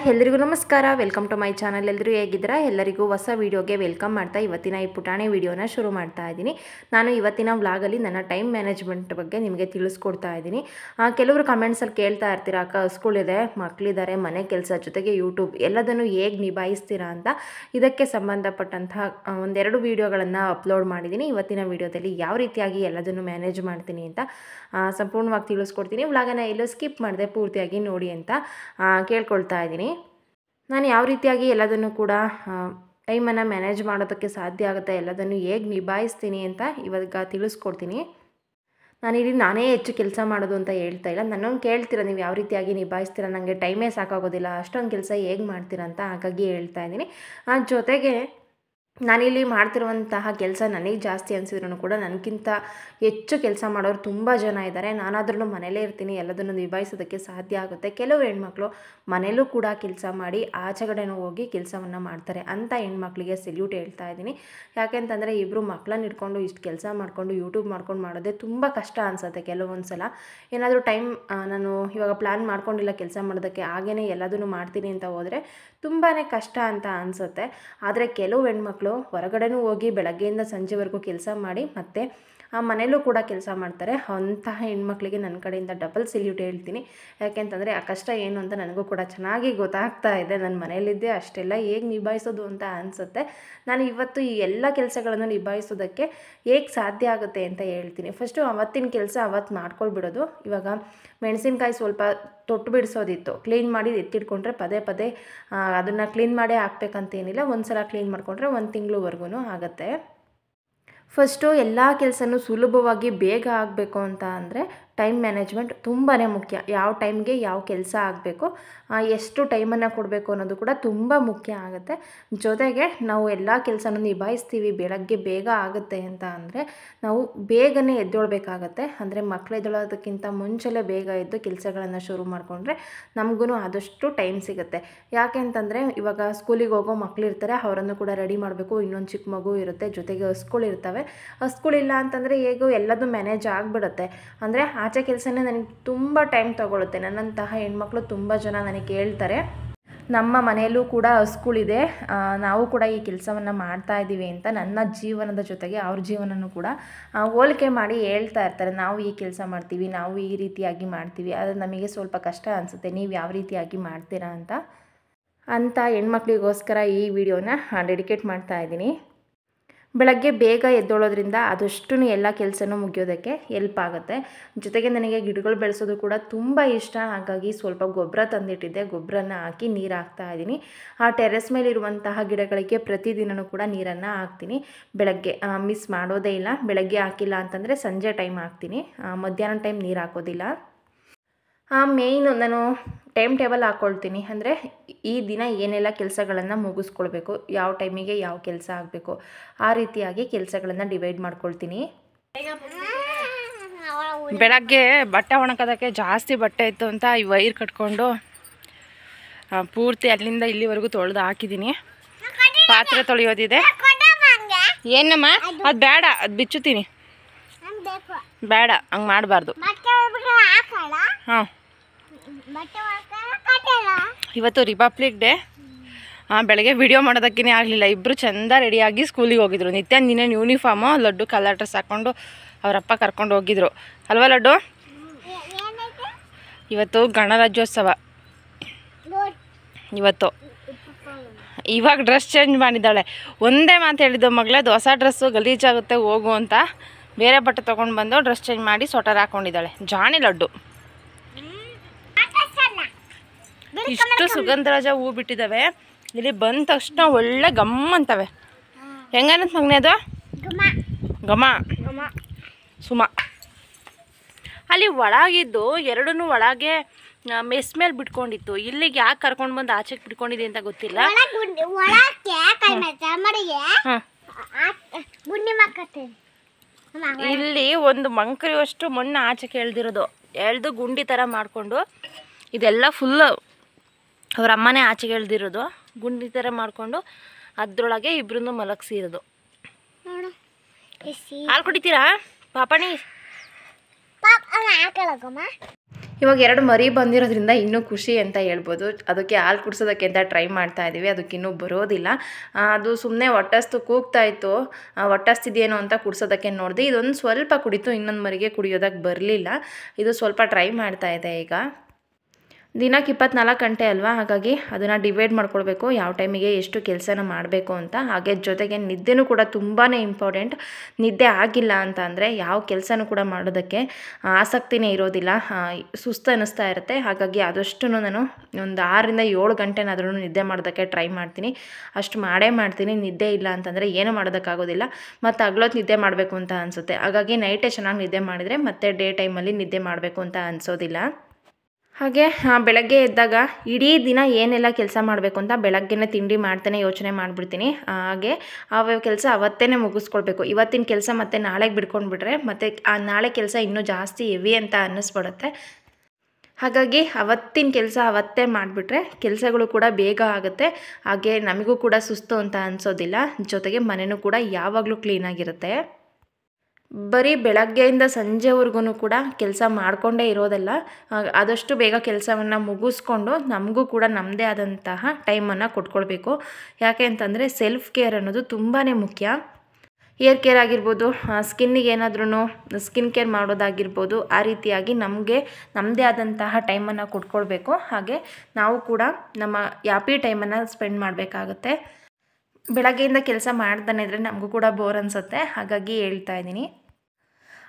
ಎಲ್ಲರಿಗೂ ನಮಸ್ಕಾರ. Welcome to my channel. ಎಲ್ಲರೂ ಹೇಗಿದ್ದೀರಾ? ಎಲ್ಲರಿಗೂ ಹೊಸ ವೀಡಿಯೋಗೆ ವೆಲ್ಕಮ್ ಮಾಡ್ತಾ ಇವತ್ತಿನ ಈ ಪುಟಾಣಿ ವಿಡಿಯೋನ ಶುರು ಮಾಡ್ತಾ ಇದ್ದೀನಿ. ನಾನು ಇವತ್ತಿನ ವ್ಲಾಗಲ್ಲಿ ನನ್ನ ಟೈಮ್ ಮ್ಯಾನೇಜ್ಮೆಂಟ್ ಬಗ್ಗೆ ನಿಮಗೆ ತಿಳಿಸ್ಕೊಡ್ತಾ ಇದ್ದೀನಿ. ಕೆಲವರು ಕಮೆಂಟ್ಸಲ್ಲಿ ಕೇಳ್ತಾ ಇರ್ತೀರಾ, ಅಕ್ಕ ಸ್ಕೂಲ್ ಇದೆ, ಮಕ್ಕಳಿದ್ದಾರೆ, ಮನೆ ಕೆಲಸ ಜೊತೆಗೆ ಯೂಟ್ಯೂಬ್ ಎಲ್ಲದನ್ನು ಹೇಗೆ ನಿಭಾಯಿಸ್ತೀರಾ ಅಂತ. ಇದಕ್ಕೆ ಸಂಬಂಧಪಟ್ಟಂತಹ ಒಂದೆರಡು ವೀಡಿಯೋಗಳನ್ನು ಅಪ್ಲೋಡ್ ಮಾಡಿದ್ದೀನಿ. ಇವತ್ತಿನ ವೀಡಿಯೋದಲ್ಲಿ ಯಾವ ರೀತಿಯಾಗಿ ಎಲ್ಲದನ್ನು ಮ್ಯಾನೇಜ್ ಮಾಡ್ತೀನಿ ಅಂತ ಸಂಪೂರ್ಣವಾಗಿ ತಿಳಿಸ್ಕೊಡ್ತೀನಿ. ವ್ಲಾಗನ್ನು ಎಲ್ಲೂ ಸ್ಕಿಪ್ ಮಾಡಿದೆ ಪೂರ್ತಿಯಾಗಿ ನೋಡಿ ಅಂತ ಕೇಳ್ಕೊಳ್ತಾ ಇದ್ದೀನಿ. ನಾನು ಯಾವ ರೀತಿಯಾಗಿ ಎಲ್ಲದನ್ನು ಕೂಡ ಟೈಮನ್ನು ಮ್ಯಾನೇಜ್ ಮಾಡೋದಕ್ಕೆ ಸಾಧ್ಯ ಆಗುತ್ತೆ, ಎಲ್ಲದನ್ನು ಹೇಗೆ ನಿಭಾಯಿಸ್ತೀನಿ ಅಂತ ಇವಾಗ ತಿಳಿಸ್ಕೊಡ್ತೀನಿ. ನಾನಿಲ್ಲಿ ನಾನೇ ಹೆಚ್ಚು ಕೆಲಸ ಮಾಡೋದು ಅಂತ ಹೇಳ್ತಾ ಇಲ್ಲ. ನನ್ನನ್ನು ಕೇಳ್ತೀರಾ ನೀವು ಯಾವ ರೀತಿಯಾಗಿ ನಿಭಾಯಿಸ್ತೀರಾ, ನನಗೆ ಟೈಮೇ ಸಾಕಾಗೋದಿಲ್ಲ, ಅಷ್ಟೊಂದು ಕೆಲಸ ಹೇಗೆ ಮಾಡ್ತೀರಾ ಅಂತ, ಹಾಗಾಗಿ ಹೇಳ್ತಾ ಇದ್ದೀನಿ. ಜೊತೆಗೆ ನಾನಿಲ್ಲಿ ಮಾಡ್ತಿರುವಂತಹ ಕೆಲಸ ನನಗೆ ಜಾಸ್ತಿ ಅನಿಸಿದ್ರು ಕೂಡ ನನಗಿಂತ ಹೆಚ್ಚು ಕೆಲಸ ಮಾಡೋರು ತುಂಬ ಜನ ಇದ್ದಾರೆ. ನಾನಾದ್ರೂ ಮನೇಲೇ ಇರ್ತೀನಿ, ಎಲ್ಲದನ್ನು ನಿಭಾಯಿಸೋದಕ್ಕೆ ಸಾಧ್ಯ ಆಗುತ್ತೆ. ಕೆಲವು ಹೆಣ್ಮಕ್ಳು ಮನೇಲೂ ಕೂಡ ಕೆಲಸ ಮಾಡಿ ಆಚೆಗಡೆನೂ ಹೋಗಿ ಕೆಲಸವನ್ನು ಮಾಡ್ತಾರೆ. ಅಂಥ ಹೆಣ್ಮಕ್ಳಿಗೆ ಸೆಲ್ಯೂಟ್ ಹೇಳ್ತಾ ಇದ್ದೀನಿ. ಯಾಕೆಂತಂದರೆ ಇಬ್ಬರು ಮಕ್ಕಳನ್ನ ಇಟ್ಕೊಂಡು ಇಷ್ಟು ಕೆಲಸ ಮಾಡಿಕೊಂಡು ಯೂಟ್ಯೂಬ್ ಮಾಡ್ಕೊಂಡು ಮಾಡೋದೇ ತುಂಬ ಕಷ್ಟ ಅನಿಸುತ್ತೆ. ಕೆಲವೊಂದು ಸಲ ಏನಾದರೂ ಟೈಮ್ ನಾನು ಇವಾಗ ಪ್ಲ್ಯಾನ್ ಮಾಡ್ಕೊಂಡಿಲ್ಲ ಕೆಲಸ ಮಾಡೋದಕ್ಕೆ, ಹಾಗೇ ಎಲ್ಲದನ್ನು ಮಾಡ್ತೀನಿ ಅಂತ ಹೋದರೆ ತುಂಬಾ ಕಷ್ಟ ಅಂತ ಅನಿಸುತ್ತೆ. ಆದರೆ ಕೆಲವು ಹೆಣ್ಮಕ್ಳು ಹೊರಗಡೆನೂ ಹೋಗಿ ಬೆಳಗ್ಗೆಯಿಂದ ಸಂಜೆವರೆಗೂ ಕೆಲಸ ಮಾಡಿ ಮತ್ತು ಮನೇಲೂ ಕೂಡ ಕೆಲಸ ಮಾಡ್ತಾರೆ. ಅಂತಹ ಹೆಣ್ಮಕ್ಳಿಗೆ ನನ್ನ ಕಡೆಯಿಂದ ಡಬಲ್ ಸೆಲ್ಯೂಟ್ ಹೇಳ್ತೀನಿ. ಯಾಕೆಂತಂದರೆ ಆ ಕಷ್ಟ ಏನು ಅಂತ ನನಗೂ ಕೂಡ ಚೆನ್ನಾಗಿ ಗೊತ್ತಾಗ್ತಾ ಇದೆ. ನನ್ನ ಮನೇಲಿದ್ದೆ ಅಷ್ಟೆಲ್ಲ ಹೇಗೆ ನಿಭಾಯಿಸೋದು ಅಂತ ಅನಿಸುತ್ತೆ. ನಾನು ಇವತ್ತು ಈ ಎಲ್ಲ ಕೆಲಸಗಳನ್ನು ನಿಭಾಯಿಸೋದಕ್ಕೆ ಹೇಗೆ ಸಾಧ್ಯ ಆಗುತ್ತೆ ಅಂತ ಹೇಳ್ತೀನಿ. ಫಸ್ಟು ಅವತ್ತಿನ ಕೆಲಸ ಅವತ್ತು ಮಾಡ್ಕೊಳ್ಬಿಡೋದು. ಇವಾಗ ಮೆಣಸಿನ್ಕಾಯಿ ಸ್ವಲ್ಪ ತೊಟ್ಟು ಬಿಡಿಸೋದಿತ್ತು, ಕ್ಲೀನ್ ಮಾಡಿ ಎತ್ತಿಟ್ಕೊಂಡ್ರೆ ಪದೇ ಪದೇ ಅದನ್ನು ಕ್ಲೀನ್ ಮಾಡೇ ಹಾಕ್ಬೇಕಂತೇನಿಲ್ಲ. ಒಂದು ಸಲ ಕ್ಲೀನ್ ಮಾಡಿಕೊಂಡ್ರೆ 1 ತಿಂಗಳವರೆಗೂ ಆಗುತ್ತೆ. ಫಸ್ಟು ಎಲ್ಲ ಕೆಲಸನೂ ಸುಲಭವಾಗಿ ಬೇಗ ಆಗಬೇಕು ಅಂತ ಅಂದರೆ ಟೈಮ್ ಮ್ಯಾನೇಜ್ಮೆಂಟ್ ತುಂಬಾ ಮುಖ್ಯ. ಯಾವ ಟೈಮ್ಗೆ ಯಾವ ಕೆಲಸ ಆಗಬೇಕು, ಎಷ್ಟು ಟೈಮನ್ನು ಕೊಡಬೇಕು ಅನ್ನೋದು ಕೂಡ ತುಂಬ ಮುಖ್ಯ ಆಗುತ್ತೆ. ಜೊತೆಗೆ ನಾವು ಎಲ್ಲ ಕೆಲಸನೂ ನಿಭಾಯಿಸ್ತೀವಿ, ಬೆಳಗ್ಗೆ ಬೇಗ ಆಗುತ್ತೆ ಅಂತ ಅಂದರೆ ನಾವು ಬೇಗನೆ ಎದ್ದೇಳಬೇಕಾಗತ್ತೆ. ಅಂದರೆ ಮಕ್ಕಳು ಎದ್ದೇಳೋದಕ್ಕಿಂತ ಮುಂಚೆಲೇ ಬೇಗ ಎದ್ದು ಕೆಲಸಗಳನ್ನು ಶುರು ಮಾಡಿಕೊಂಡ್ರೆ ನಮಗೂ ಆದಷ್ಟು ಟೈಮ್ ಸಿಗುತ್ತೆ. ಯಾಕೆ ಅಂತಂದರೆ ಇವಾಗ ಸ್ಕೂಲಿಗೆ ಹೋಗೋ ಮಕ್ಕಳು ಇರ್ತಾರೆ, ಅವರನ್ನು ಕೂಡ ರೆಡಿ ಮಾಡಬೇಕು. ಇನ್ನೊಂದು ಚಿಕ್ಕ ಮಗು ಇರುತ್ತೆ, ಜೊತೆಗೆ ಸ್ಕೂಲ್ ಇರ್ತವೆ. ಸ್ಕೂಲಿಲ್ಲ ಅಂತಂದರೆ ಹೇಗೋ ಎಲ್ಲದೂ ಮ್ಯಾನೇಜ್ ಆಗಿಬಿಡುತ್ತೆ. ಅಂದರೆ ಆಚೆ ಕೆಲಸನೇ ನನಗೆ ತುಂಬ ಟೈಮ್ ತೊಗೊಳುತ್ತೆ. ನನ್ನಂತಹ ಹೆಣ್ಮಕ್ಳು ತುಂಬ ಜನ ನನಗೆ ಹೇಳ್ತಾರೆ, ನಮ್ಮ ಮನೆಯಲ್ಲೂ ಕೂಡ ಸ್ಕೂಲಿದೆ, ನಾವು ಕೂಡ ಈ ಕೆಲಸವನ್ನು ಮಾಡ್ತಾ ಇದ್ದೀವಿ ಅಂತ. ನನ್ನ ಜೀವನದ ಜೊತೆಗೆ ಅವ್ರ ಜೀವನನೂ ಕೂಡ ಹೋಲಿಕೆ ಮಾಡಿ ಹೇಳ್ತಾ ಇರ್ತಾರೆ. ನಾವು ಈ ಕೆಲಸ ಮಾಡ್ತೀವಿ, ನಾವು ಈ ರೀತಿಯಾಗಿ ಮಾಡ್ತೀವಿ, ಅದು ನಮಗೆ ಸ್ವಲ್ಪ ಕಷ್ಟ ಅನಿಸುತ್ತೆ, ನೀವು ಯಾವ ರೀತಿಯಾಗಿ ಮಾಡ್ತೀರಾ ಅಂತ ಹೆಣ್ಮಕ್ಳಿಗೋಸ್ಕರ ಈ ವಿಡಿಯೋನ ಡೆಡಿಕೇಟ್ ಮಾಡ್ತಾ ಇದ್ದೀನಿ. ಬೆಳಗ್ಗೆ ಬೇಗ ಎದ್ದೇಳೋದ್ರಿಂದ ಆದಷ್ಟು ಎಲ್ಲ ಕೆಲಸನೂ ಮುಗಿಯೋದಕ್ಕೆ ಹೆಲ್ಪ್ ಆಗುತ್ತೆ. ಜೊತೆಗೆ ನನಗೆ ಗಿಡಗಳು ಬೆಳೆಸೋದು ಕೂಡ ತುಂಬ ಇಷ್ಟ. ಹಾಗಾಗಿ ಸ್ವಲ್ಪ ಗೊಬ್ಬರ ತಂದಿಟ್ಟಿದ್ದೆ, ಗೊಬ್ಬರನ ಹಾಕಿ ನೀರು ಹಾಕ್ತಾ ಇದ್ದೀನಿ. ಟೆರೆಸ್ ಮೇಲಿರುವಂತಹ ಗಿಡಗಳಿಗೆ ಪ್ರತಿದಿನವೂ ಕೂಡ ನೀರನ್ನು ಹಾಕ್ತೀನಿ. ಬೆಳಗ್ಗೆ ಮಿಸ್ ಮಾಡೋದೇ ಇಲ್ಲ. ಬೆಳಗ್ಗೆ ಹಾಕಿಲ್ಲ ಅಂತಂದರೆ ಸಂಜೆ ಟೈಮ್ ಹಾಕ್ತೀನಿ, ಮಧ್ಯಾಹ್ನ ಟೈಮ್ ನೀರು ಹಾಕೋದಿಲ್ಲ. ಮೇಯ್ನು ನಾನು ಟೈಮ್ ಟೇಬಲ್ ಹಾಕ್ಕೊಳ್ತೀನಿ. ಅಂದರೆ ಈ ದಿನ ಏನೆಲ್ಲ ಕೆಲಸಗಳನ್ನು ಮುಗಿಸ್ಕೊಳ್ಬೇಕು, ಯಾವ ಟೈಮಿಗೆ ಯಾವ ಕೆಲಸ ಆಗಬೇಕು, ಆ ರೀತಿಯಾಗಿ ಕೆಲಸಗಳನ್ನು ಡಿವೈಡ್ ಮಾಡ್ಕೊಳ್ತೀನಿ. ಬೆಳಗ್ಗೆ ಬಟ್ಟೆ ಒಣಕೋದಕ್ಕೆ ಜಾಸ್ತಿ ಬಟ್ಟೆ ಇತ್ತು ಅಂತ ಈ ವೈರ್ ಕಟ್ಕೊಂಡು ಪೂರ್ತಿ ಅಲ್ಲಿಂದ ಇಲ್ಲಿವರೆಗೂ ತೊಳೆದು ಹಾಕಿದ್ದೀನಿ. ಪಾತ್ರೆ ತೊಳೆಯೋದಿದೆ. ಏನಮ್ಮ ಅದು ಬೇಡ, ಅದು ಬಿಚ್ಚುತ್ತೀನಿ, ಬೇಡ ಹಂಗೆ ಮಾಡಬಾರ್ದು. ಹಾಂ, ಇವತ್ತು ರಿಪಬ್ಲಿಕ್ ಡೇ. ಬೆಳಗ್ಗೆ ವಿಡಿಯೋ ಮಾಡೋದಕ್ಕೇ ಆಗಲಿಲ್ಲ. ಇಬ್ಬರು ಚೆಂದ ರೆಡಿಯಾಗಿ ಸ್ಕೂಲಿಗೆ ಹೋಗಿದ್ರು. ನಿತ್ಯ ನೀನೇನು ಯೂನಿಫಾರ್ಮು, ಲಡ್ಡು ಕಲರ್ ಡ್ರೆಸ್ ಹಾಕ್ಕೊಂಡು ಅವರಪ್ಪ ಕರ್ಕೊಂಡು ಹೋಗಿದ್ರು ಅಲ್ವಾ ಲಡ್ಡು? ಇವತ್ತು ಗಣರಾಜ್ಯೋತ್ಸವ. ಇವತ್ತು ಇವಾಗ ಡ್ರೆಸ್ ಚೇಂಜ್ ಮಾಡಿದ್ದಾಳೆ. ಒಂದೇ ಮಾತು ಹೇಳಿದ್ದು, ಮಗಳೇ ಹೊಸ ಡ್ರೆಸ್ಸು ಗಲೀಜಾಗುತ್ತೆ ಹೋಗು ಅಂತ. ಬೇರೆ ಬಟ್ಟೆ ತೊಗೊಂಡು ಬಂದು ಡ್ರೆಸ್ ಚೇಂಜ್ ಮಾಡಿ ಸ್ವೆಟರ್ ಹಾಕ್ಕೊಂಡಿದ್ದಾಳೆ. ಜಾಣಿ ಲಡ್ಡು. ಇಷ್ಟು ಸುಗಂಧರಾಜ ಹೂ ಬಿಟ್ಟಿದ್ದಾವೆ. ಇಲ್ಲಿ ಬಂದ ತಕ್ಷಣ ಒಳ್ಳೆ ಗಮ್ ಅಂತವೆ. ಹೆಂಗನ್ನತ್ ಮಗನೇ ಅದು? ಗಮ ಸುಮ. ಅಲ್ಲಿ ಒಳಗಿದ್ದು ಎರಡೂ ಒಳಗೆ ಮೆಸ್ ಮೇಲೆ ಬಿಟ್ಕೊಂಡಿತ್ತು. ಇಲ್ಲಿಗೆ ಯಾಕೆ ಕರ್ಕೊಂಡು ಬಂದು ಆಚೆಗೆ ಬಿಟ್ಕೊಂಡಿದೆ ಅಂತ ಗೊತ್ತಿಲ್ಲ. ಇಲ್ಲಿ ಒಂದು ಮಂಕರಿಯಷ್ಟು ಮಣ್ಣು ಆಚೆಗೆ ಎಳ್ದು ಗುಂಡಿ ಥರ ಮಾಡಿಕೊಂಡು, ಇದೆಲ್ಲ ಫುಲ್ಲು ಅವ್ರ ಅಮ್ಮನೇ ಆಚೆಗೆ ಎಳ್ದಿರೋದು, ಗುಂಡಿ ಥರ ಮಾಡಿಕೊಂಡು ಅದರೊಳಗೆ ಇಬ್ಬರನ್ನು ಮಲಗಿಸಿರೋದು. ಹಾಲು ಕುಡಿತೀರಾ ಪಾಪಣಿ? ಇವಾಗ 2 ಮರಿ ಬಂದಿರೋದ್ರಿಂದ ಇನ್ನೂ ಖುಷಿ ಅಂತ ಹೇಳ್ಬೋದು. ಅದಕ್ಕೆ ಹಾಲು ಕುಡಿಸೋದಕ್ಕೆ ಅಂತ ಟ್ರೈ ಮಾಡ್ತಾ ಇದ್ದೀವಿ. ಅದಕ್ಕಿನ್ನೂ ಬರೋದಿಲ್ಲ. ಅದು ಸುಮ್ಮನೆ ಹೊಟ್ಟಸ್ತು ಕೂಗ್ತಾ ಇತ್ತು. ಹೊಟ್ಟಸ್ತಿದೆಯೇನೋ ಅಂತ ಕುಡಿಸೋದಕ್ಕೆ ನೋಡಿದೆ. ಇದೊಂದು ಸ್ವಲ್ಪ ಕುಡಿತು, ಇನ್ನೊಂದು ಮರಿಗೆ ಕುಡಿಯೋದಕ್ಕೆ ಬರಲಿಲ್ಲ. ಇದು ಸ್ವಲ್ಪ ಟ್ರೈ ಮಾಡ್ತಾ ಇದೆ ಈಗ. ದಿನಕ್ಕೆ 24 ಗಂಟೆ ಅಲ್ವಾ, ಹಾಗಾಗಿ ಅದನ್ನು ಡಿವೈಡ್ ಮಾಡ್ಕೊಳ್ಬೇಕು, ಯಾವ ಟೈಮಿಗೆ ಎಷ್ಟು ಕೆಲಸನ ಮಾಡಬೇಕು ಅಂತ. ಹಾಗೆ ಜೊತೆಗೆ ನಿದ್ದೆನೂ ಕೂಡ ತುಂಬಾ ಇಂಪಾರ್ಟೆಂಟ್. ನಿದ್ದೆ ಆಗಿಲ್ಲ ಅಂತ ಅಂದರೆ ಯಾವ ಕೆಲಸನೂ ಕೂಡ ಮಾಡೋದಕ್ಕೆ ಆಸಕ್ತಿನೇ ಇರೋದಿಲ್ಲ, ಸುಸ್ತು ಅನ್ನಿಸ್ತಾ ಇರುತ್ತೆ. ಹಾಗಾಗಿ ಆದಷ್ಟು ನಾನು ಒಂದು 6 ರಿಂದ 7 ಗಂಟೆನಾದ್ರೂ ನಿದ್ದೆ ಮಾಡೋದಕ್ಕೆ ಟ್ರೈ ಮಾಡ್ತೀನಿ. ಅಷ್ಟು ಮಾಡೇ ಮಾಡ್ತೀನಿ. ನಿದ್ದೆ ಇಲ್ಲ ಅಂತಂದರೆ ಏನೂ ಮಾಡೋದಕ್ಕಾಗೋದಿಲ್ಲ. ಮತ್ತು ಹಗಲೊತ್ತು ನಿದ್ದೆ ಮಾಡಬೇಕು ಅಂತ ಅನಿಸುತ್ತೆ. ಹಾಗಾಗಿ ನೈಟೇ ಚೆನ್ನಾಗಿ ನಿದ್ದೆ ಮಾಡಿದರೆ ಮತ್ತೆ ಡೇ ಟೈಮಲ್ಲಿ ನಿದ್ದೆ ಮಾಡಬೇಕು ಅಂತ ಅನಿಸೋದಿಲ್ಲ. ಹಾಗೆ ಬೆಳಗ್ಗೆ ಎದ್ದಾಗ ಇಡೀ ದಿನ ಏನೆಲ್ಲ ಕೆಲಸ ಮಾಡಬೇಕು ಅಂತ ಬೆಳಗ್ಗೆನೇ ತಿಂಡಿ ಮಾಡ್ತಾನೆ ಯೋಚನೆ ಮಾಡಿಬಿಡ್ತೀನಿ. ಹಾಗೆ ಆ ಕೆಲಸ ಅವತ್ತೇ ಮುಗಿಸ್ಕೊಳ್ಬೇಕು. ಇವತ್ತಿನ ಕೆಲಸ ಮತ್ತೆ ನಾಳೆಗೆ ಬಿಡ್ಕೊಂಡ್ಬಿಟ್ರೆ ಮತ್ತೆ ಆ ನಾಳೆ ಕೆಲಸ ಇನ್ನೂ ಜಾಸ್ತಿ ಹೆವಿ ಅಂತ ಅನ್ನಿಸ್ಬಿಡುತ್ತೆ. ಹಾಗಾಗಿ ಅವತ್ತಿನ ಕೆಲಸ ಅವತ್ತೇ ಮಾಡಿಬಿಟ್ರೆ ಕೆಲಸಗಳು ಕೂಡ ಬೇಗ ಆಗುತ್ತೆ. ಹಾಗೆ ನಮಗೂ ಕೂಡ ಸುಸ್ತು ಅಂತ ಅನಿಸೋದಿಲ್ಲ. ಜೊತೆಗೆ ಮನೆಯೂ ಕೂಡ ಯಾವಾಗಲೂ ಕ್ಲೀನಾಗಿರುತ್ತೆ. ಬರೀ ಬೆಳಗ್ಗೆಯಿಂದ ಸಂಜೆವರೆಗೂ ಕೂಡ ಕೆಲಸ ಮಾಡಿಕೊಂಡೇ ಇರೋದಲ್ಲ, ಆದಷ್ಟು ಬೇಗ ಕೆಲಸವನ್ನು ಮುಗಿಸ್ಕೊಂಡು ನಮಗೂ ಕೂಡ ನಮ್ಮದೇ ಆದಂತಹ ಟೈಮನ್ನು ಕೊಟ್ಕೊಳ್ಬೇಕು. ಯಾಕೆ ಅಂತಂದರೆ ಸೆಲ್ಫ್ ಕೇರ್ ಅನ್ನೋದು ತುಂಬಾ ಮುಖ್ಯ. ಏರ್ ಕೇರ್ ಆಗಿರ್ಬೋದು, ಸ್ಕಿನ್ನಿಗೆ ಏನಾದ್ರೂ ಸ್ಕಿನ್ ಕೇರ್ ಮಾಡೋದಾಗಿರ್ಬೋದು, ಆ ರೀತಿಯಾಗಿ ನಮಗೆ ನಮ್ಮದೇ ಆದಂತಹ ಟೈಮನ್ನು ಕೊಟ್ಕೊಳ್ಬೇಕು. ಹಾಗೆ ನಾವು ಕೂಡ ನಮ್ಮ ಹ್ಯಾಪಿ ಟೈಮನ್ನು ಸ್ಪೆಂಡ್ ಮಾಡಬೇಕಾಗುತ್ತೆ. ಬೆಳಗ್ಗೆಯಿಂದ ಕೆಲಸ ಮಾಡ್ತಾನೆ ಇದ್ದರೆ ನಮಗೂ ಕೂಡ ಬೋರ್ ಅನಿಸುತ್ತೆ. ಹಾಗಾಗಿ ಹೇಳ್ತಾ ಇದ್ದೀನಿ.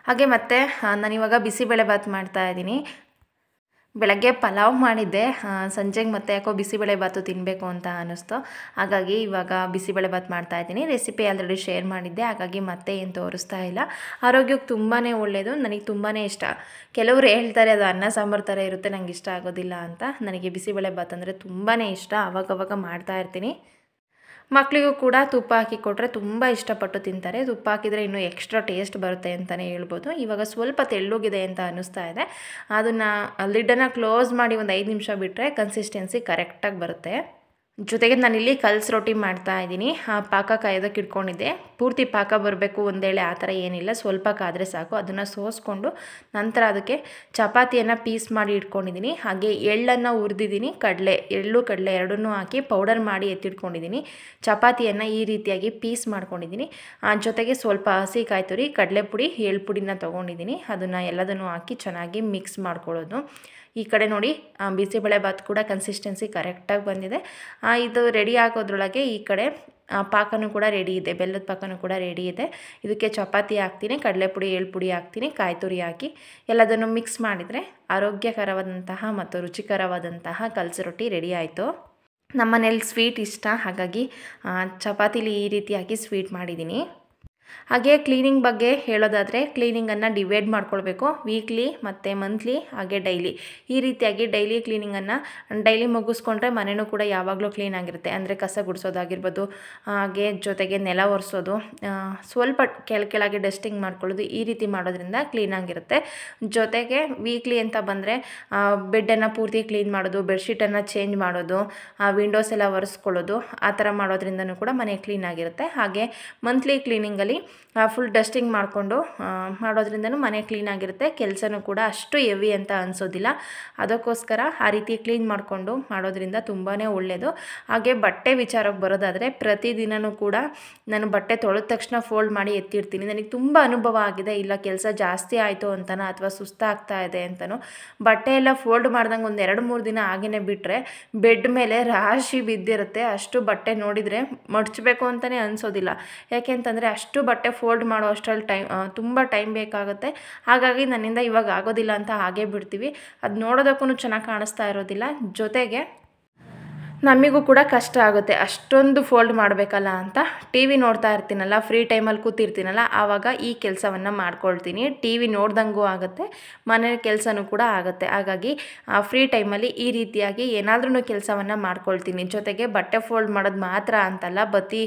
ಹಾಗೆ ಮತ್ತು ನಾನಿವಾಗ ಬಿಸಿಬೇಳೆಭಾತ್ ಮಾಡ್ತಾಯಿದ್ದೀನಿ. ಬೆಳಗ್ಗೆ ಪಲಾವ್ ಮಾಡಿದ್ದೆ, ಸಂಜೆಗೆ ಮತ್ತೆ ಯಾಕೋ ಬಿಸಿಬೇಳೆಭಾತು ತಿನ್ನಬೇಕು ಅಂತ ಅನ್ನಿಸ್ತು. ಹಾಗಾಗಿ ಇವಾಗ ಬಿಸಿಬೇಳೆಭಾತ್ ಮಾಡ್ತಾಯಿದ್ದೀನಿ. ರೆಸಿಪಿ ಆಲ್ರೆಡಿ ಶೇರ್ ಮಾಡಿದ್ದೆ, ಹಾಗಾಗಿ ಮತ್ತೆ ಏನು ತೋರಿಸ್ತಾ ಇಲ್ಲ. ಆರೋಗ್ಯಕ್ಕೆ ತುಂಬಾ ಒಳ್ಳೆಯದು, ನನಗೆ ತುಂಬಾ ಇಷ್ಟ. ಕೆಲವರು ಹೇಳ್ತಾರೆ ಅದು ಅನ್ನ ಸಾಂಬಾರು ಥರ ಇರುತ್ತೆ, ನನಗೆ ಇಷ್ಟ ಆಗೋದಿಲ್ಲ ಅಂತ. ನನಗೆ ಬಿಸಿಬೇಳೆಭಾತ್ ಅಂದರೆ ತುಂಬಾ ಇಷ್ಟ. ಆವಾಗವಾಗ ಮಾಡ್ತಾಯಿರ್ತೀನಿ. ಮಕ್ಕಳಿಗೂ ಕೂಡ ತುಪ್ಪ ಹಾಕಿ ಕೊಟ್ಟರೆ ತುಂಬ ಇಷ್ಟಪಟ್ಟು ತಿಂತಾರೆ. ತುಪ್ಪ ಹಾಕಿದರೆ ಇನ್ನೂ ಎಕ್ಸ್ಟ್ರಾ ಟೇಸ್ಟ್ ಬರುತ್ತೆ ಅಂತಲೇ ಹೇಳ್ಬೋದು. ಇವಾಗ ಸ್ವಲ್ಪ ತೆಳ್ಳಗಿದೆ ಅಂತ ಅನ್ನಿಸ್ತಾ ಇದೆ. ಅದನ್ನು ಲಿಡ್ಡನ್ನು ಕ್ಲೋಸ್ ಮಾಡಿ ಒಂದು 5 ನಿಮಿಷ ಬಿಟ್ಟರೆ ಕನ್ಸಿಸ್ಟೆನ್ಸಿ ಕರೆಕ್ಟಾಗಿ ಬರುತ್ತೆ. ಜೊತೆಗೆ ನಾನಿಲ್ಲಿ ಕಲ್ಸ್ ರೊಟ್ಟಿ ಮಾಡ್ತಾಯಿದ್ದೀನಿ. ಪಾಕ ಕಾಯೋದಕ್ಕೆ ಇಟ್ಕೊಂಡಿದ್ದೆ. ಪೂರ್ತಿ ಪಾಕ ಬರಬೇಕು ಒಂದೇಳೆ ಆ ಥರ ಏನಿಲ್ಲ, ಸ್ವಲ್ಪ ಕಾದರೆ ಸಾಕು. ಅದನ್ನು ಸೋಸ್ಕೊಂಡು ನಂತರ ಅದಕ್ಕೆ ಚಪಾತಿಯನ್ನು ಪೀಸ್ ಮಾಡಿ ಇಟ್ಕೊಂಡಿದ್ದೀನಿ. ಹಾಗೆ ಎಳ್ಳನ್ನು ಹುರಿದಿದ್ದೀನಿ, ಎಳ್ಳು ಕಡಲೆ ಎರಡನ್ನೂ ಹಾಕಿ ಪೌಡರ್ ಮಾಡಿ ಎತ್ತಿಟ್ಕೊಂಡಿದ್ದೀನಿ. ಚಪಾತಿಯನ್ನು ಈ ರೀತಿಯಾಗಿ ಪೀಸ್ ಮಾಡ್ಕೊಂಡಿದ್ದೀನಿ. ಜೊತೆಗೆ ಸ್ವಲ್ಪ ಹಸಿ ಕಾಯಿ ತುರಿ, ಕಡಲೆಪುಡಿ, ಎಳ್ಳು ಪುಡಿನ ತೊಗೊಂಡಿದ್ದೀನಿ. ಅದನ್ನು ಎಲ್ಲದನ್ನು ಹಾಕಿ ಚೆನ್ನಾಗಿ ಮಿಕ್ಸ್ ಮಾಡ್ಕೊಳ್ಳೋದು. ಈ ಕಡೆ ನೋಡಿ ಬಿಸಿಬೇಳೆಭಾತ್ ಕೂಡ ಕನ್ಸಿಸ್ಟೆನ್ಸಿ ಕರೆಕ್ಟಾಗಿ ಬಂದಿದೆ. ಇದು ರೆಡಿ ಆಗೋದ್ರೊಳಗೆ ಈ ಕಡೆ ಪಾಕನೂ ಕೂಡ ರೆಡಿ ಇದೆ, ಬೆಲ್ಲದ ಪಾಕನೂ ಕೂಡ ರೆಡಿ ಇದೆ. ಇದಕ್ಕೆ ಚಪಾತಿ ಹಾಕ್ತೀನಿ, ಕಡಲೆಪುಡಿ, ಎಳ್ಳು ಪುಡಿ ಹಾಕ್ತೀನಿ, ಕಾಯಿ ತುರಿ ಹಾಕಿ ಎಲ್ಲದನ್ನು ಮಿಕ್ಸ್ ಮಾಡಿದರೆ ಆರೋಗ್ಯಕರವಾದಂತಹ ಮತ್ತು ರುಚಿಕರವಾದಂತಹ ಕಲ್ಸ್ ರೊಟ್ಟಿ ರೆಡಿ ಆಯಿತು. ನಮ್ಮ ಮನೇಲಿ ಸ್ವೀಟ್ ಇಷ್ಟ, ಹಾಗಾಗಿ ಚಪಾತಿಲಿ ಈ ರೀತಿಯಾಗಿ ಸ್ವೀಟ್ ಮಾಡಿದ್ದೀನಿ. ಹಾಗೆ ಕ್ಲೀನಿಂಗ್ ಬಗ್ಗೆ ಹೇಳೋದಾದರೆ ಕ್ಲೀನಿಂಗನ್ನು ಡಿವೈಡ್ ಮಾಡ್ಕೊಳ್ಬೇಕು. ವೀಕ್ಲಿ ಮತ್ತು ಮಂತ್ಲಿ ಹಾಗೆ ಡೈಲಿ, ಈ ರೀತಿಯಾಗಿ ಡೈಲಿ ಕ್ಲೀನಿಂಗನ್ನು ಡೈಲಿ ಮುಗಿಸ್ಕೊಂಡ್ರೆ ಮನೆಯೂ ಕೂಡ ಯಾವಾಗಲೂ ಕ್ಲೀನಾಗಿರುತ್ತೆ. ಅಂದರೆ ಕಸ ಗುಡಿಸೋದಾಗಿರ್ಬೋದು, ಹಾಗೆ ಜೊತೆಗೆ ನೆಲ ಒರೆಸೋದು, ಸ್ವಲ್ಪ ಕೆಳಗೆ ಡಸ್ಟಿಂಗ್ ಮಾಡ್ಕೊಳ್ಳೋದು, ಈ ರೀತಿ ಮಾಡೋದ್ರಿಂದ ಕ್ಲೀನಾಗಿರುತ್ತೆ. ಜೊತೆಗೆ ವೀಕ್ಲಿ ಅಂತ ಬಂದರೆ ಬೆಡ್ಡನ್ನು ಪೂರ್ತಿ ಕ್ಲೀನ್ ಮಾಡೋದು, ಬೆಡ್ಶೀಟನ್ನು ಚೇಂಜ್ ಮಾಡೋದು, ವಿಂಡೋಸ್ ಎಲ್ಲ ಒರೆಸ್ಕೊಳ್ಳೋದು, ಆ ಥರ ಮಾಡೋದ್ರಿಂದನೂ ಕೂಡ ಮನೆ ಕ್ಲೀನಾಗಿರುತ್ತೆ. ಹಾಗೆ ಮಂತ್ಲಿ ಕ್ಲೀನಿಂಗಲ್ಲಿ ಫುಲ್ ಡಸ್ಟಿಂಗ್ ಮಾಡಿಕೊಂಡು ಮಾಡೋದ್ರಿಂದನೂ ಮನೆ ಕ್ಲೀನಾಗಿರುತ್ತೆ. ಕೆಲಸನೂ ಕೂಡ ಅಷ್ಟು ಹೆವಿ ಅಂತ ಅನಿಸೋದಿಲ್ಲ. ಅದಕ್ಕೋಸ್ಕರ ಆ ರೀತಿ ಕ್ಲೀನ್ ಮಾಡಿಕೊಂಡು ಮಾಡೋದ್ರಿಂದ ತುಂಬಾ ಒಳ್ಳೆಯದು. ಹಾಗೆ ಬಟ್ಟೆ ವಿಚಾರಕ್ಕೆ ಬರೋದಾದರೆ ಪ್ರತಿದಿನವೂ ಕೂಡ ನಾನು ಬಟ್ಟೆ ತೊಳೆದ ತಕ್ಷಣ ಫೋಲ್ಡ್ ಮಾಡಿ ಎತ್ತಿಡ್ತೀನಿ. ನನಗೆ ತುಂಬ ಅನುಭವ ಆಗಿದೆ, ಇಲ್ಲ ಕೆಲಸ ಜಾಸ್ತಿ ಆಯಿತು ಅಂತನೋ ಅಥವಾ ಸುಸ್ತಾಗ್ತಾ ಇದೆ ಅಂತನೋ ಬಟ್ಟೆ ಎಲ್ಲ ಫೋಲ್ಡ್ ಮಾಡ್ದಂಗೆ ಒಂದು 2-3 ದಿನ ಹಾಗೇ ಬಿಟ್ಟರೆ ಬೆಡ್ ಮೇಲೆ ರಾಶಿ ಬಿದ್ದಿರುತ್ತೆ. ಅಷ್ಟು ಬಟ್ಟೆ ನೋಡಿದರೆ ಮಡಚಬೇಕು ಅಂತಲೇ ಅನಿಸೋದಿಲ್ಲ. ಯಾಕೆ ಅಂತಂದರೆ ಅಷ್ಟು ಬಟ್ಟೆ ಫೋಲ್ಡ್ ಮಾಡೋ ಅಷ್ಟರಲ್ಲಿ ತುಂಬ ಟೈಮ್ ಬೇಕಾಗುತ್ತೆ. ಹಾಗಾಗಿ ನನ್ನಿಂದ ಇವಾಗ ಆಗೋದಿಲ್ಲ ಅಂತ ಹಾಗೇ ಬಿಡ್ತೀವಿ. ಅದು ನೋಡೋದಕ್ಕೂ ಚೆನ್ನಾಗಿ ಕಾಣಿಸ್ತಾ ಇರೋದಿಲ್ಲ. ಜೊತೆಗೆ ನಮಗೂ ಕೂಡ ಕಷ್ಟ ಆಗುತ್ತೆ ಅಷ್ಟೊಂದು ಫೋಲ್ಡ್ ಮಾಡಬೇಕಲ್ಲ ಅಂತ. ಟಿ ವಿ ನೋಡ್ತಾ ಇರ್ತೀನಲ್ಲ, ಫ್ರೀ ಟೈಮಲ್ಲಿ ಕೂತಿರ್ತೀನಲ್ಲ, ಆವಾಗ ಈ ಕೆಲಸವನ್ನು ಮಾಡ್ಕೊಳ್ತೀನಿ. ಟಿ ವಿ ನೋಡ್ದಂಗೂ ಆಗುತ್ತೆ, ಮನೆ ಕೆಲಸನೂ ಕೂಡ ಆಗುತ್ತೆ. ಹಾಗಾಗಿ ಫ್ರೀ ಟೈಮಲ್ಲಿ ಈ ರೀತಿಯಾಗಿ ಏನಾದ್ರೂ ಕೆಲಸವನ್ನು ಮಾಡ್ಕೊಳ್ತೀನಿ. ಜೊತೆಗೆ ಬಟ್ಟೆ ಫೋಲ್ಡ್ ಮಾಡೋದು ಮಾತ್ರ ಅಂತಲ್ಲ, ಬತ್ತಿ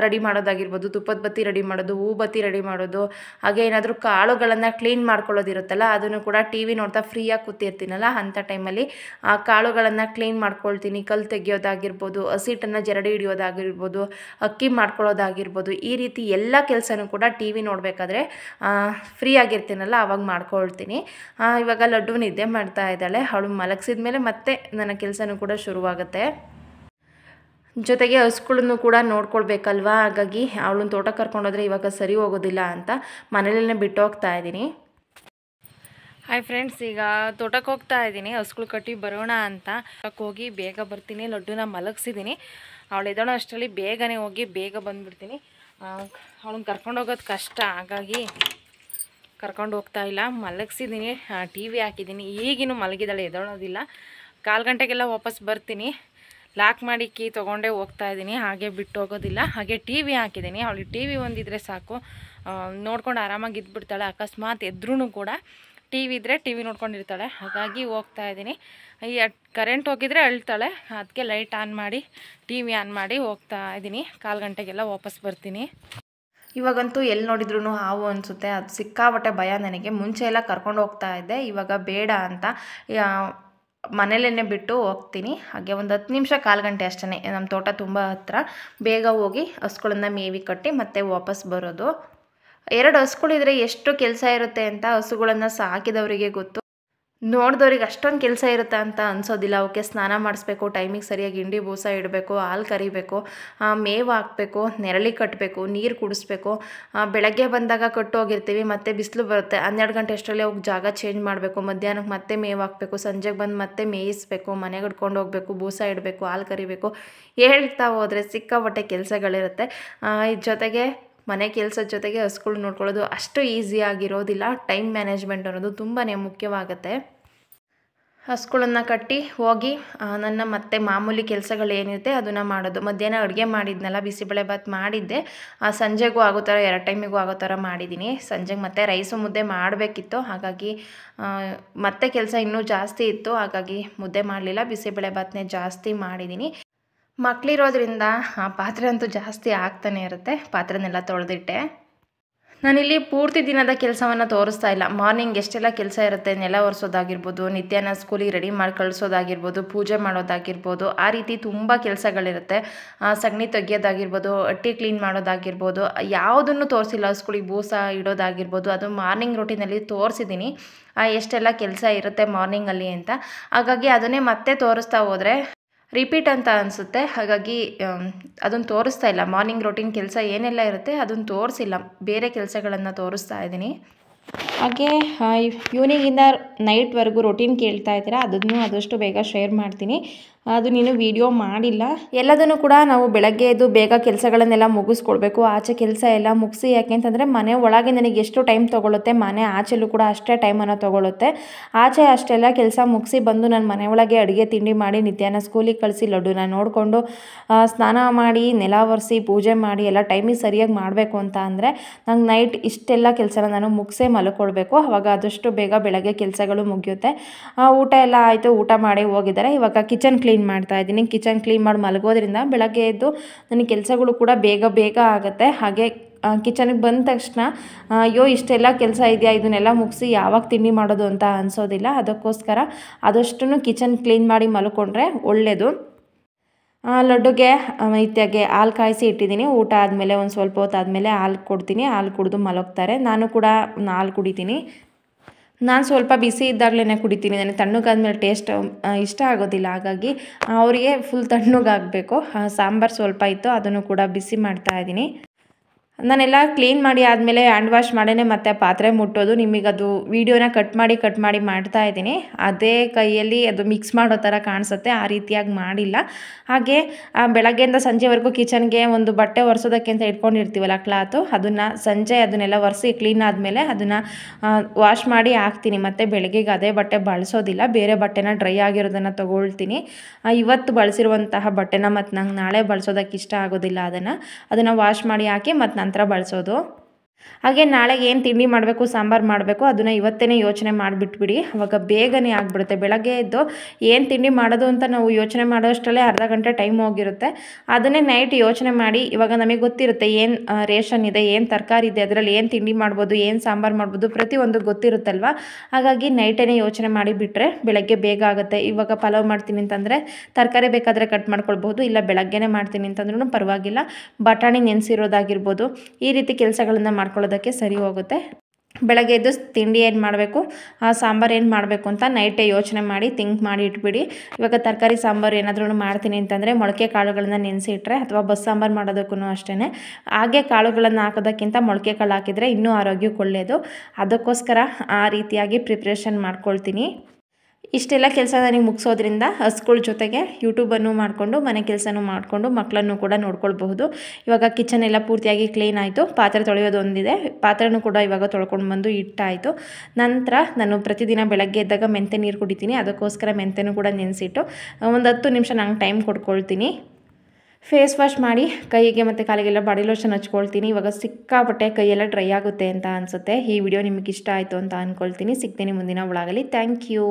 ರೆಡಿ ಮಾಡೋದಾಗಿರ್ಬೋದು, ತುಪ್ಪದ ಬತ್ತಿ ರೆಡಿ ಮಾಡೋದು, ಹೂ ಬತ್ತಿ ರೆಡಿ ಮಾಡೋದು, ಹಾಗೆ ಏನಾದರೂ ಕಾಳುಗಳನ್ನು ಕ್ಲೀನ್ ಮಾಡ್ಕೊಳ್ಳೋದಿರುತ್ತಲ್ಲ, ಅದನ್ನು ಕೂಡ ಟಿ ವಿ ನೋಡ್ತಾ ಫ್ರೀಯಾಗಿ ಕೂತಿರ್ತೀನಲ್ಲ ಅಂಥ ಟೈಮಲ್ಲಿ ಆ ಕಾಳುಗಳನ್ನು ಕ್ಲೀನ್ ಮಾಡ್ಕೊಳ್ತೀನಿ. ಕಲ್ಲು ತೆಗಿಯೋದು ತೆಗೆಯೋದಾಗಿರ್ಬೋದು, ಹಸಿಟ್ಟನ್ನು ಜರಡಿ ಹಿಡಿಯೋದಾಗಿರ್ಬೋದು, ಅಕ್ಕಿ ಮಾಡ್ಕೊಳ್ಳೋದಾಗಿರ್ಬೋದು, ಈ ರೀತಿ ಎಲ್ಲ ಕೆಲಸನೂ ಕೂಡ ಟಿ ವಿ ನೋಡಬೇಕಾದ್ರೆ ಫ್ರೀ ಆಗಿರ್ತೀನಲ್ಲ ಆವಾಗ ಮಾಡ್ಕೊಳ್ತೀನಿ. ಇವಾಗ ಲಡ್ಡು ನಿದ್ದೆ ಮಾಡ್ತಾ ಇದ್ದಾಳೆ. ಅವಳು ಮಲಗಿಸಿದ ಮೇಲೆ ಮತ್ತೆ ನನ್ನ ಕೆಲಸನೂ ಕೂಡ ಶುರುವಾಗುತ್ತೆ. ಜೊತೆಗೆ ಹಸುಗಳನ್ನು ಕೂಡ ನೋಡ್ಕೊಳ್ಬೇಕಲ್ವಾ, ಹಾಗಾಗಿ ಅವಳನ್ನ ತೋಟಕ್ಕೆ ಕರ್ಕೊಂಡೋದ್ರೆ ಇವಾಗ ಸರಿ ಹೋಗೋದಿಲ್ಲ ಅಂತ ಮನೇಲೇ ಬಿಟ್ಟು ಹೋಗ್ತಾ ಇದ್ದೀನಿ. ಹಾಯ್ ಫ್ರೆಂಡ್ಸ್, ಈಗ ತೋಟಕ್ಕೆ ಹೋಗ್ತಾ ಇದ್ದೀನಿ ಹಸುಗಳು ಕಟ್ಟಿ ಬರೋಣ ಅಂತ. ಹೋಗಿ ಬೇಗ ಬರ್ತೀನಿ. ಲಡ್ಡುನ ಮಲಗಿಸಿದ್ದೀನಿ. ಅವಳು ಎದ್ದೋಣ ಅಷ್ಟರಲ್ಲಿ ಬೇಗನೆ ಹೋಗಿ ಬೇಗ ಬಂದುಬಿಡ್ತೀನಿ. ಅವಳನ್ನ ಕರ್ಕೊಂಡೋಗೋದು ಕಷ್ಟ, ಹಾಗಾಗಿ ಕರ್ಕೊಂಡು ಹೋಗ್ತಾ ಇಲ್ಲ. ಮಲಗಿಸಿದ್ದೀನಿ, ಟಿ ವಿ ಹಾಕಿದ್ದೀನಿ. ಈಗಿನೂ ಮಲಗಿದ್ದಾಳೆ, ಎದ್ದೋಳೋದಿಲ್ಲ. 4 ಗಂಟೆಗೆಲ್ಲ ವಾಪಸ್ ಬರ್ತೀನಿ. ಲಾಕ್ ಮಾಡಿ ಕೀ ತೊಗೊಂಡೇ ಹೋಗ್ತಾ ಇದ್ದೀನಿ, ಹಾಗೆ ಬಿಟ್ಟು ಹೋಗೋದಿಲ್ಲ. ಹಾಗೆ ಟಿ ವಿ ಹಾಕಿದ್ದೀನಿ. ಅವಳಿಗೆ ಟಿ ವಿ ಒಂದಿದ್ರೆ ಸಾಕು, ನೋಡ್ಕೊಂಡು ಆರಾಮಾಗಿ ಇದ್ಬಿಡ್ತಾಳೆ. ಅಕಸ್ಮಾತ್ ಎದ್ರೂ ಕೂಡ ಟಿ ವಿ ಇದ್ದರೆ ಟಿ ವಿ ನೋಡ್ಕೊಂಡಿರ್ತಾಳೆ. ಹಾಗಾಗಿ ಹೋಗ್ತಾ ಇದ್ದೀನಿ. ಈ ಕರೆಂಟ್ ಹೋಗಿದ್ರೆ ಅಳ್ತಾಳೆ, ಅದಕ್ಕೆ ಲೈಟ್ ಆನ್ ಮಾಡಿ ಟಿ ವಿ ಆನ್ ಮಾಡಿ ಹೋಗ್ತಾ ಇದ್ದೀನಿ. 4 ಗಂಟೆಗೆಲ್ಲ ವಾಪಸ್ ಬರ್ತೀನಿ. ಇವಾಗಂತೂ ಎಲ್ಲಿ ನೋಡಿದ್ರೂ ಹಾವು ಅನಿಸುತ್ತೆ. ಅದು ಸಿಕ್ಕಾಬಟ್ಟೆ ಭಯ ನನಗೆ. ಮುಂಚೆ ಎಲ್ಲ ಕರ್ಕೊಂಡು ಹೋಗ್ತಾ ಇದ್ದೆ, ಇವಾಗ ಬೇಡ ಅಂತ ಮನೇಲೇ ಬಿಟ್ಟು ಹೋಗ್ತೀನಿ. ಹಾಗೆ ಒಂದು 10 ನಿಮಿಷ 4 ಗಂಟೆ ಅಷ್ಟೇ. ನಮ್ಮ ತೋಟ ತುಂಬ ಹತ್ತಿರ. ಬೇಗ ಹೋಗಿ ಹಸುಗಳನ್ನು ಮೇವಿ ಕಟ್ಟಿ ಮತ್ತೆ ವಾಪಸ್ ಬರೋದು. 2 ಹಸುಗಳಿದ್ರೆ ಎಷ್ಟು ಕೆಲಸ ಇರುತ್ತೆ ಅಂತ ಹಸುಗಳನ್ನು ಸಾಕಿದವರಿಗೆ ಗೊತ್ತು. ನೋಡಿದವ್ರಿಗೆ ಅಷ್ಟೊಂದು ಕೆಲಸ ಇರುತ್ತೆ ಅಂತ ಅನಿಸೋದಿಲ್ಲ. ಅವಕ್ಕೆ ಸ್ನಾನ ಮಾಡಿಸ್ಬೇಕು, ಟೈಮಿಗೆ ಸರಿಯಾಗಿ ಹಿಂಡಿ ಬೂಸ ಇಡಬೇಕು, ಹಾಲು ಕರಿಬೇಕು, ಮೇವು ಹಾಕಬೇಕು, ನೆರಳಿಗೆ ಕಟ್ಟಬೇಕು, ನೀರು ಕುಡಿಸ್ಬೇಕು. ಬೆಳಗ್ಗೆ ಬಂದಾಗ ಕಟ್ಟೋಗಿರ್ತೀವಿ, ಮತ್ತು ಬಿಸಿಲು ಬರುತ್ತೆ. 12 ಗಂಟೆ ಅಷ್ಟರಲ್ಲಿ ಹೋಗಿ ಜಾಗ ಚೇಂಜ್ ಮಾಡಬೇಕು. ಮಧ್ಯಾಹ್ನಕ್ಕೆ ಮತ್ತೆ ಮೇವು ಹಾಕಬೇಕು, ಸಂಜೆಗೆ ಬಂದು ಮತ್ತೆ ಮೇಯಿಸ್ಬೇಕು, ಮನೆಗೆ ಹಿಡ್ಕೊಂಡು ಹೋಗಬೇಕು, ಬೂಸ ಇಡಬೇಕು, ಹಾಲು ಕರಿಬೇಕು. ಹೇಳ್ತಾ ಹೋದರೆ ಸಿಕ್ಕಾಪಟ್ಟೆ ಕೆಲಸಗಳಿರುತ್ತೆ. ಜೊತೆಗೆ ಮನೆ ಕೆಲಸದ ಜೊತೆಗೆ ಹಸುಗಳು ನೋಡ್ಕೊಳ್ಳೋದು ಅಷ್ಟು ಈಸಿಯಾಗಿರೋದಿಲ್ಲ. ಟೈಮ್ ಮ್ಯಾನೇಜ್ಮೆಂಟ್ ಅನ್ನೋದು ತುಂಬಾ ಮುಖ್ಯವಾಗುತ್ತೆ. ಹಸುಗಳನ್ನು ಕಟ್ಟಿ ಹೋಗಿ ನನ್ನ ಮತ್ತೆ ಮಾಮೂಲಿ ಕೆಲಸಗಳೇನಿರುತ್ತೆ ಅದನ್ನು ಮಾಡೋದು. ಮಧ್ಯಾಹ್ನ ಅಡುಗೆ ಮಾಡಿದ್ನಲ್ಲ, ಬಿಸಿಬೇಳೆಭಾತ್ ಮಾಡಿದ್ದೆ. ಸಂಜೆಗೂ ಆಗೋ ಥರ 2 ಟೈಮಿಗೂ ಆಗೋ ಥರ ಮಾಡಿದ್ದೀನಿ. ಸಂಜೆಗೆ ಮತ್ತೆ ರೈಸು ಮುದ್ದೆ ಮಾಡಬೇಕಿತ್ತು, ಹಾಗಾಗಿ ಮತ್ತೆ ಕೆಲಸ ಇನ್ನೂ ಜಾಸ್ತಿ ಇತ್ತು. ಹಾಗಾಗಿ ಮುದ್ದೆ ಮಾಡಲಿಲ್ಲ, ಬಿಸಿಬೇಳೆಭಾತ್ನೇ ಜಾಸ್ತಿ ಮಾಡಿದ್ದೀನಿ. ಮಕ್ಕಳಿರೋದ್ರಿಂದ ಪಾತ್ರೆ ಅಂತೂ ಜಾಸ್ತಿ ಆಗ್ತಾನೆ ಇರುತ್ತೆ. ಪಾತ್ರೆನೆಲ್ಲ ತೊಳೆದಿಟ್ಟೆ. ನಾನಿಲ್ಲಿ ಪೂರ್ತಿ ದಿನದ ಕೆಲಸವನ್ನು ತೋರಿಸ್ತಾ ಇಲ್ಲ. ಮಾರ್ನಿಂಗ್ ಎಷ್ಟೆಲ್ಲ ಕೆಲಸ ಇರುತ್ತೆ, ನೆಲ ಒರೆಸೋದಾಗಿರ್ಬೋದು, ನಿತ್ಯನ ಸ್ಕೂಲಿಗೆ ರೆಡಿ ಮಾಡಿ ಕಳಿಸೋದಾಗಿರ್ಬೋದು, ಪೂಜೆ ಮಾಡೋದಾಗಿರ್ಬೋದು, ಆ ರೀತಿ ತುಂಬ ಕೆಲಸಗಳಿರುತ್ತೆ. ಸಗಣಿ ತೆಗಿಯೋದಾಗಿರ್ಬೋದು, ಅಟ್ಟಿ ಕ್ಲೀನ್ ಮಾಡೋದಾಗಿರ್ಬೋದು, ಯಾವುದನ್ನು ತೋರಿಸಿಲ್ಲ. ಸ್ಕೂಲಿಗೆ ಬೂಸ ಇಡೋದಾಗಿರ್ಬೋದು, ಅದು ಮಾರ್ನಿಂಗ್ ರೂಟೀನಲ್ಲಿ ತೋರಿಸಿದ್ದೀನಿ ಎಷ್ಟೆಲ್ಲ ಕೆಲಸ ಇರುತ್ತೆ ಮಾರ್ನಿಂಗಲ್ಲಿ ಅಂತ. ಹಾಗಾಗಿ ಅದನ್ನೇ ಮತ್ತೆ ತೋರಿಸ್ತಾ ಹೋದರೆ ರಿಪೀಟ್ ಅಂತ ಅನಿಸುತ್ತೆ. ಹಾಗಾಗಿ ಅದನ್ನು ತೋರಿಸ್ತಾ ಇಲ್ಲ. ಮಾರ್ನಿಂಗ್ ರೂಟೀನ್ ಕೆಲಸ ಏನೆಲ್ಲ ಇರುತ್ತೆ ಅದನ್ನು ತೋರಿಸಿಲ್ಲ, ಬೇರೆ ಕೆಲಸಗಳನ್ನು ತೋರಿಸ್ತಾ ಇದ್ದೀನಿ. ಹಾಗೆ ಈವ್ನಿಂಗಿಂದ ನೈಟ್ವರೆಗೂ ರೊಟೀನ್ ಕೇಳ್ತಾ ಇದ್ದೀರಾ, ಅದನ್ನು ಆದಷ್ಟು ಬೇಗ ಶೇರ್ ಮಾಡ್ತೀನಿ. ಅದು ನೀನು ವಿಡಿಯೋ ಮಾಡಿಲ್ಲ. ಎಲ್ಲದನ್ನು ಕೂಡ ನಾವು ಬೆಳಗ್ಗೆ ಎದ್ದು ಬೇಗ ಕೆಲಸಗಳನ್ನೆಲ್ಲ ಮುಗಿಸ್ಕೊಳ್ಬೇಕು. ಆಚೆ ಕೆಲಸ ಎಲ್ಲ ಮುಗಿಸಿ, ಯಾಕೆಂತಂದರೆ ಮನೆ ಒಳಗೆ ನನಗೆ ಎಷ್ಟು ಟೈಮ್ ತೊಗೊಳುತ್ತೆ, ಮನೆ ಆಚೆಲೂ ಕೂಡ ಅಷ್ಟೇ ಟೈಮನ್ನು ತೊಗೊಳುತ್ತೆ. ಆಚೆ ಅಷ್ಟೆಲ್ಲ ಕೆಲಸ ಮುಗಿಸಿ ಬಂದು ನಾನು ಮನೆ ಒಳಗೆ ಅಡುಗೆ ತಿಂಡಿ ಮಾಡಿ ನಿತ್ಯನ ಸ್ಕೂಲಿಗೆ ಕಳಿಸಿ ಲಡ್ಡುನ ನೋಡಿಕೊಂಡು ಸ್ನಾನ ಮಾಡಿ ನೆಲ ಒರೆಸಿ ಪೂಜೆ ಮಾಡಿ ಎಲ್ಲ ಟೈಮಿಗೆ ಸರಿಯಾಗಿ ಮಾಡಬೇಕು ಅಂತ ಅಂದರೆ ನಂಗೆ ನೈಟ್ ಇಷ್ಟೆಲ್ಲ ಕೆಲಸನ ನಾನು ಮುಗಿಸೇ ಮಲ್ಕೊಳ್ಬೇಕು. ಆವಾಗ ಆದಷ್ಟು ಬೇಗ ಬೆಳಗ್ಗೆ ಕೆಲಸಗಳು ಮುಗಿಯುತ್ತೆ. ಊಟ ಎಲ್ಲ ಆಯಿತು, ಊಟ ಮಾಡಿ ಹೋಗಿದ್ದಾರೆ. ಇವಾಗ ಕಿಚನ್ ಕ್ಲೀನ್ ಮಾಡ್ತಾ ಇದ್ದೀನಿ. ಕಿಚನ್ ಕ್ಲೀನ್ ಮಾಡಿ ಮಲಗೋದ್ರಿಂದ ಬೆಳಗ್ಗೆ ಎದ್ದು ನನಗೆ ಕೆಲಸಗಳು ಕೂಡ ಬೇಗ ಆಗುತ್ತೆ. ಹಾಗೆ ಕಿಚನಿಗೆ ಬಂದ ತಕ್ಷಣ ಅಯ್ಯೋ ಇಷ್ಟೆಲ್ಲ ಕೆಲಸ ಇದೆಯಾ, ಇದನ್ನೆಲ್ಲ ಮುಗಿಸಿ ಯಾವಾಗ ತಿಂಡಿ ಮಾಡೋದು ಅಂತ ಅನಿಸೋದಿಲ್ಲ. ಅದಕ್ಕೋಸ್ಕರ ಆದಷ್ಟು ಕಿಚನ್ ಕ್ಲೀನ್ ಮಾಡಿ ಮಲ್ಕೊಂಡ್ರೆ ಒಳ್ಳೆಯದು. ಲಡ್ಡುಗೆ ನಿತ್ಯಗೆ ಹಾಲು ಕಾಯಿಸಿ ಇಟ್ಟಿದ್ದೀನಿ. ಊಟ ಆದಮೇಲೆ ಒಂದು ಸ್ವಲ್ಪ ಹೊತ್ತು ಆದಮೇಲೆ ಹಾಲು ಕೊಡ್ತೀನಿ. ಹಾಲು ಕುಡಿದು ಮಲಗ್ತಾರೆ. ನಾನು ಕೂಡ ಹಾಲು ಕುಡಿತೀನಿ. ನಾನು ಸ್ವಲ್ಪ ಬಿಸಿ ಇದ್ದಾಗಲೇ ಕುಡಿತೀನಿ. ನನಗೆ ತಣ್ಣಗಾದ್ಮೇಲೆ ಟೇಸ್ಟ್ ಇಷ್ಟ ಆಗೋದಿಲ್ಲ. ಹಾಗಾಗಿ ಅವರಿಗೆ ಫುಲ್ ತಣ್ಣಗಾಗಬೇಕು. ಸಾಂಬಾರು ಸ್ವಲ್ಪ ಇತ್ತು, ಅದನ್ನು ಕೂಡ ಬಿಸಿ ಮಾಡ್ತಾಯಿದ್ದೀನಿ. ನಾನೆಲ್ಲ ಕ್ಲೀನ್ ಮಾಡಿ ಆದಮೇಲೆ ಹ್ಯಾಂಡ್ ವಾಶ್ ಮಾಡೇ ಮತ್ತೆ ಪಾತ್ರೆ ಮುಟ್ಟೋದು. ನಿಮಗದು ವೀಡಿಯೋನ ಕಟ್ ಮಾಡಿ ಮಾಡ್ತಾ ಇದ್ದೀನಿ. ಅದೇ ಕೈಯಲ್ಲಿ ಅದು ಮಿಕ್ಸ್ ಮಾಡೋ ಥರ ಕಾಣಿಸುತ್ತೆ, ಆ ರೀತಿಯಾಗಿ ಮಾಡಿಲ್ಲ. ಹಾಗೆ ಬೆಳಗ್ಗೆಯಿಂದ ಸಂಜೆವರೆಗೂ ಕಿಚನ್ಗೆ ಒಂದು ಬಟ್ಟೆ ಒರೆಸೋದಕ್ಕೆ ಅಂತ ಇಟ್ಕೊಂಡಿರ್ತೀವಲ್ಲ ಕ್ಲಾತು, ಅದನ್ನು ಸಂಜೆ ಅದನ್ನೆಲ್ಲ ಒರೆಸಿ ಕ್ಲೀನ್ ಆದಮೇಲೆ ಅದನ್ನು ವಾಶ್ ಮಾಡಿ ಹಾಕ್ತೀನಿ. ಮತ್ತು ಬೆಳಗ್ಗೆಗೆ ಅದೇ ಬಟ್ಟೆ ಬಳಸೋದಿಲ್ಲ, ಬೇರೆ ಬಟ್ಟೆನ ಡ್ರೈ ಆಗಿರೋದನ್ನು ತೊಗೊಳ್ತೀನಿ. ಇವತ್ತು ಬಳಸಿರುವಂತಹ ಬಟ್ಟೆನ ಮತ್ತು ನಂಗೆ ನಾಳೆ ಬಳಸೋದಕ್ಕೆ ಇಷ್ಟ ಆಗೋದಿಲ್ಲ. ಅದನ್ನು ವಾಶ್ ಮಾಡಿ ಹಾಕಿ ಮತ್ತು ನಂತರ ಬಳಸೋದು. ಹಾಗೆ ನಾಳೆಗೆ ಏನು ತಿಂಡಿ ಮಾಡಬೇಕು ಸಾಂಬಾರು ಮಾಡಬೇಕು ಅದನ್ನು ಇವತ್ತೇ ಯೋಚನೆ ಮಾಡಿಬಿಟ್ಬಿಡಿ. ಅವಾಗ ಬೇಗನೆ ಆಗಿಬಿಡುತ್ತೆ. ಬೆಳಗ್ಗೆ ಎದ್ದು ಏನು ತಿಂಡಿ ಮಾಡೋದು ಅಂತ ನಾವು ಯೋಚನೆ ಮಾಡೋಷ್ಟರಲ್ಲೇ ಅರ್ಧ ಗಂಟೆ ಟೈಮ್ ಹೋಗಿರುತ್ತೆ. ಅದನ್ನೇ ನೈಟ್ ಯೋಚನೆ ಮಾಡಿ ಇವಾಗ ನಮಗೆ ಗೊತ್ತಿರುತ್ತೆ ಏನು ರೇಷನ್ ಇದೆ, ಏನು ತರಕಾರಿ ಇದೆ, ಅದರಲ್ಲಿ ಏನು ತಿಂಡಿ ಮಾಡ್ಬೋದು, ಏನು ಸಾಂಬಾರು ಮಾಡ್ಬೋದು, ಪ್ರತಿಯೊಂದು ಗೊತ್ತಿರುತ್ತಲ್ವ. ಹಾಗಾಗಿ ನೈಟೇ ಯೋಚನೆ ಮಾಡಿಬಿಟ್ರೆ ಬೆಳಗ್ಗೆ ಬೇಗ ಆಗುತ್ತೆ. ಇವಾಗ ಪಲಾವ್ ಮಾಡ್ತೀನಿ ಅಂತಂದರೆ ತರಕಾರಿ ಬೇಕಾದರೆ ಕಟ್ ಮಾಡ್ಕೊಳ್ಬೋದು, ಇಲ್ಲ ಬೆಳಗ್ಗೆನೇ ಮಾಡ್ತೀನಿ ಅಂತಂದ್ರೂ ಪರವಾಗಿಲ್ಲ, ಬಟಾಣಿ ನೆನೆಸಿರೋದಾಗಿರ್ಬೋದು, ಈ ರೀತಿ ಕೆಲಸಗಳನ್ನು ಮಾಡ್ಕೊಳ್ಳೋದಕ್ಕೆ ಸರಿ ಹೋಗುತ್ತೆ. ಬೆಳಗ್ಗೆ ಎದ್ದು ತಿಂಡಿ ಏನು ಮಾಡಬೇಕು, ಸಾಂಬಾರು ಏನು ಮಾಡಬೇಕು ಅಂತ ನೈಟೇ ಯೋಚನೆ ಮಾಡಿ ಥಿಂಕ್ ಮಾಡಿ ಇಟ್ಬಿಡಿ. ಇವಾಗ ತರಕಾರಿ ಸಾಂಬಾರು ಏನಾದ್ರೂ ಮಾಡ್ತೀನಿ ಅಂತಂದರೆ ಮೊಳಕೆ ಕಾಳುಗಳನ್ನ ನೆನೆಸಿ ಇಟ್ಟರೆ, ಅಥವಾ ಬಸ್ ಸಾಂಬಾರು ಮಾಡೋದಕ್ಕೂ ಅಷ್ಟೇ ಹಾಗೆ ಕಾಳುಗಳನ್ನು ಹಾಕೋದಕ್ಕಿಂತ ಮೊಳಕೆ ಕಾಳು ಹಾಕಿದರೆ ಇನ್ನೂ ಆರೋಗ್ಯಕ್ಕೆ ಒಳ್ಳೆಯದು. ಅದಕ್ಕೋಸ್ಕರ ಆ ರೀತಿಯಾಗಿ ಪ್ರಿಪ್ರೇಷನ್ ಮಾಡ್ಕೊಳ್ತೀನಿ. ಇಷ್ಟೆಲ್ಲ ಕೆಲಸ ನನಗೆ ಮುಗಿಸೋದ್ರಿಂದ ಹಸ್ಗಳ ಜೊತೆಗೆ ಯೂಟ್ಯೂಬನ್ನು ಮಾಡಿಕೊಂಡು ಮನೆ ಕೆಲಸನೂ ಮಾಡಿಕೊಂಡು ಮಕ್ಕಳನ್ನು ಕೂಡ ನೋಡ್ಕೊಳ್ಬಹುದು. ಇವಾಗ ಕಿಚನ್ ಎಲ್ಲ ಪೂರ್ತಿಯಾಗಿ ಕ್ಲೀನ್ ಆಯಿತು. ಪಾತ್ರೆ ತೊಳೆಯೋದು ಒಂದಿದೆ, ಪಾತ್ರೆನೂ ಕೂಡ ಇವಾಗ ತೊಳ್ಕೊಂಡು ಬಂದು ಇಟ್ಟಾಯಿತು. ನಂತರ ನಾನು ಪ್ರತಿದಿನ ಬೆಳಗ್ಗೆ ಎದ್ದಾಗ ಮೆಂತೆ ನೀರು ಕುಡಿತೀನಿ. ಅದಕ್ಕೋಸ್ಕರ ಮೆಂತೆನೂ ಕೂಡ ನೆನೆಸಿಟ್ಟು ಒಂದು 10 ನಿಮಿಷ ನಂಗೆ ಟೈಮ್ ಕೊಡ್ಕೊಳ್ತೀನಿ. ಫೇಸ್ ವಾಶ್ ಮಾಡಿ ಕೈಗೆ ಮತ್ತು ಕಾಲಿಗೆಲ್ಲ ಬಾಡಿ ಲೋಷನ್ ಹಚ್ಕೊಳ್ತೀನಿ. ಇವಾಗ ಸಿಕ್ಕಾಪಟ್ಟೆ ಕೈಯೆಲ್ಲ ಡ್ರೈ ಆಗುತ್ತೆ ಅಂತ ಅನಿಸುತ್ತೆ. ಈ ವಿಡಿಯೋ ನಿಮಗೆ ಇಷ್ಟ ಆಯಿತು ಅಂತ ಅಂದ್ಕೊಳ್ತೀನಿ. ಸಿಗ್ತೀನಿ ಮುಂದಿನ ವ್ಲಾಗಲ್ಲಿ. Thank you.